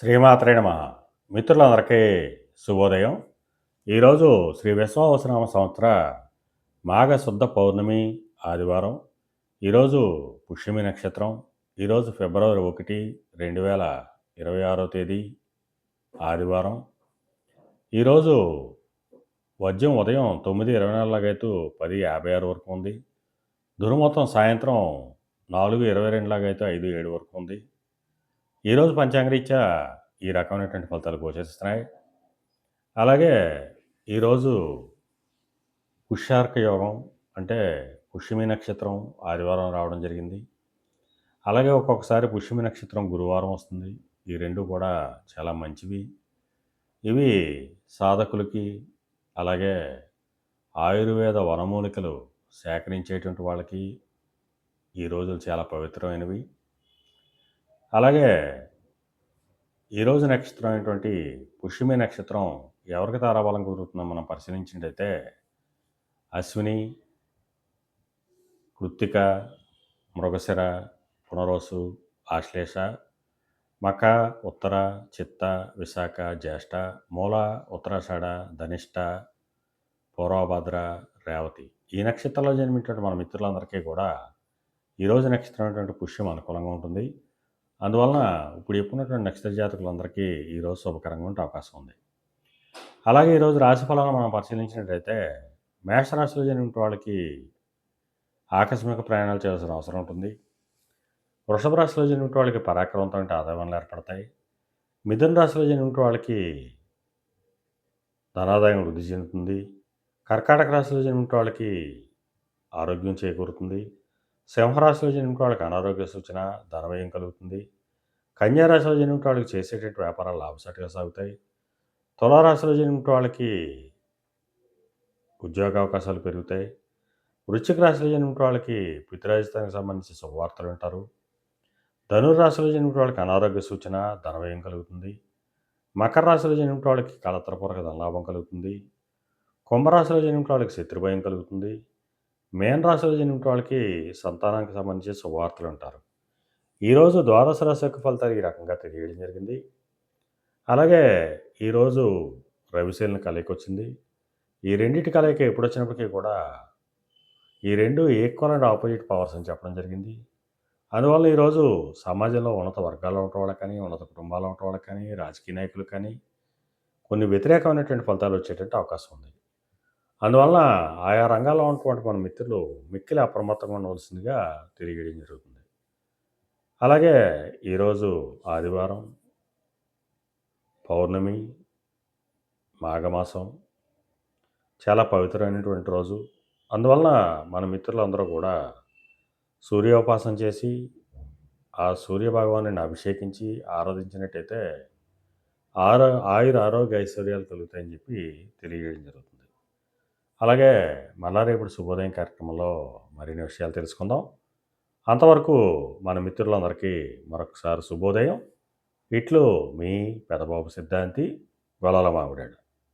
శ్రీమాత్రే నమః. మిత్రులందరికీ శుభోదయం. ఈరోజు శ్రీ విశ్వావసునామ సంవత్సర మాఘ శుద్ధ పౌర్ణమి ఆదివారం. ఈరోజు పుష్యమి నక్షత్రం. ఈరోజు ఫిబ్రవరి 1, 2026 తేదీ ఆదివారం. ఈరోజు ఉదయం 9:24 లాగైతూ 10:56 వరకు ఉంది. దుర్ముహూర్తం సాయంత్రం 4:22 లాగైతే 5:07 వరకు ఉంది. ఈరోజు పంచాంగరీత్యా ఈ రకమైనటువంటి ఫలితాలు గోచరిస్తున్నాయి. అలాగే ఈరోజు పుష్యార్క యోగం అంటే పుష్యమి నక్షత్రం ఆదివారం రావడం జరిగింది. అలాగే ఒక్కొక్కసారి పుష్యమి నక్షత్రం గురువారం వస్తుంది. ఈ రెండు కూడా చాలా మంచివి. ఇవి సాధకులకి అలాగే ఆయుర్వేద వనమూలికలు సేకరించేటువంటి వాళ్ళకి ఈ రోజులు చాలా పవిత్రమైనవి. అలాగే ఈరోజు నక్షత్రం అయినటువంటి పుష్యమి నక్షత్రం ఎవరికి తారాబలం కుదురుతుందో మనం పరిశీలించినట్టయితే అశ్విని, కృత్తిక, మృగశిర, పునరోసు, ఆశ్లేష, మక, ఉత్తర, చిత్త, విశాఖ, జ్యేష్ఠ, మూల, ఉత్తరాషాఢ, ధనిష్ట, పూర్వభద్ర, రేవతి. ఈ నక్షత్రంలో జన్మించినటువంటి మన మిత్రులందరికీ కూడా ఈరోజు నక్షత్రం అయినటువంటి పుష్యం అనుకూలంగా ఉంటుంది. అందువలన ఇప్పుడు చెప్పుకున్నటువంటి నక్షత్ర జాతకులందరికీ ఈరోజు శుభకరంగా ఉండే అవకాశం ఉంది. అలాగే ఈరోజు రాశి ఫలాలను మనం పరిశీలించినట్లయితే మేషరాశిలో జన్మించిన వాళ్ళకి ఆకస్మిక ప్రయాణాలు చేయాల్సిన అవసరం ఉంటుంది. వృషభ రాశిలో జన్మించిన వాళ్ళకి పరాక్రమంతో ఆదాయాలు ఏర్పడతాయి. మిథున రాశిలో జన్మించిన వాళ్ళకి ధనాదాయం వృద్ధి చెందుతుంది. కర్కాటక రాశిలో జన్మించిన వాళ్ళకి ఆరోగ్యం చేకూరుతుంది. సింహరాశిలో జన్మించిన వాళ్ళకి అనారోగ్య సూచన, ధనవ్యయం కలుగుతుంది. కన్యారాశిలో జన్మించిన వాళ్ళకి చేసేటటువంటి వ్యాపారాలు లాభసాటిగా సాగుతాయి. తులారాశిలో జన్మించిన వాళ్ళకి ఉద్యోగ అవకాశాలు పెరుగుతాయి. వృశ్చిక రాశిలో జన్మించిన వాళ్ళకి పితృరాజధానికి సంబంధించి శుభవార్తలు వింటారు. ధనుర్రాశిలో జన్మించిన వాళ్ళకి అనారోగ్య సూచన, ధనవ్యయం కలుగుతుంది. మకర రాశిలో జన్మించిన వాళ్ళకి కళత్రపూర్వక ధనలాభం కలుగుతుంది. కుంభరాశిలో జన్మించిన వాళ్ళకి శత్రుభయం కలుగుతుంది. మేన రాశిలో జన్మించిన వాళ్ళకి సంతానానికి సంబంధించి శుభవార్తలు ఉంటారు. ఈరోజు ద్వాదశ రాశి యొక్క ఫలితాలు ఈ రకంగా తెలియడం జరిగింది. అలాగే ఈరోజు రవిశీలన కలయిక వచ్చింది. ఈ రెండింటి కలయిక ఎప్పుడు వచ్చినప్పటికీ కూడా ఈ రెండు ఈక్వల్ అండ్ ఆపోజిట్ పవర్స్ అని చెప్పడం జరిగింది. అందువల్ల ఈరోజు సమాజంలో ఉన్నత వర్గాల్లో ఉన్న వాళ్ళకి కానీ, ఉన్నత కుటుంబాల్లో ఉన్న వాళ్ళకి కానీ, రాజకీయ నాయకులకు కానీ కొన్ని వ్యతిరేకమైనటువంటి ఫలితాలు వచ్చేటట్టు అవకాశం ఉంది. అందువలన ఆయా రంగాల్లో ఉన్నటువంటి మన మిత్రులు మిక్కిలి అప్రమత్తంగా ఉండవలసిందిగా తెలియజేయడం జరుగుతుంది. అలాగే ఈరోజు ఆదివారం, పౌర్ణమి, మాఘమాసం చాలా పవిత్రమైనటువంటి రోజు. అందువలన మన మిత్రులందరూ కూడా సూర్యోపాసన చేసి ఆ సూర్యభగవాను అభిషేకించి ఆరాధించినట్టయితే ఆరోగ్య ఐశ్వర్యాలు కలుగుతాయని చెప్పి తెలియజేయడం జరుగుతుంది. అలాగే మళ్ళా రేపు శుభోదయం కార్యక్రమంలో మరిన్ని విషయాలు తెలుసుకుందాం. అంతవరకు మన మిత్రులందరికీ మరొకసారి శుభోదయం. ఇట్లు మీ పెదబాబు సిద్ధాంతి, గొల్లల మామిడాడు.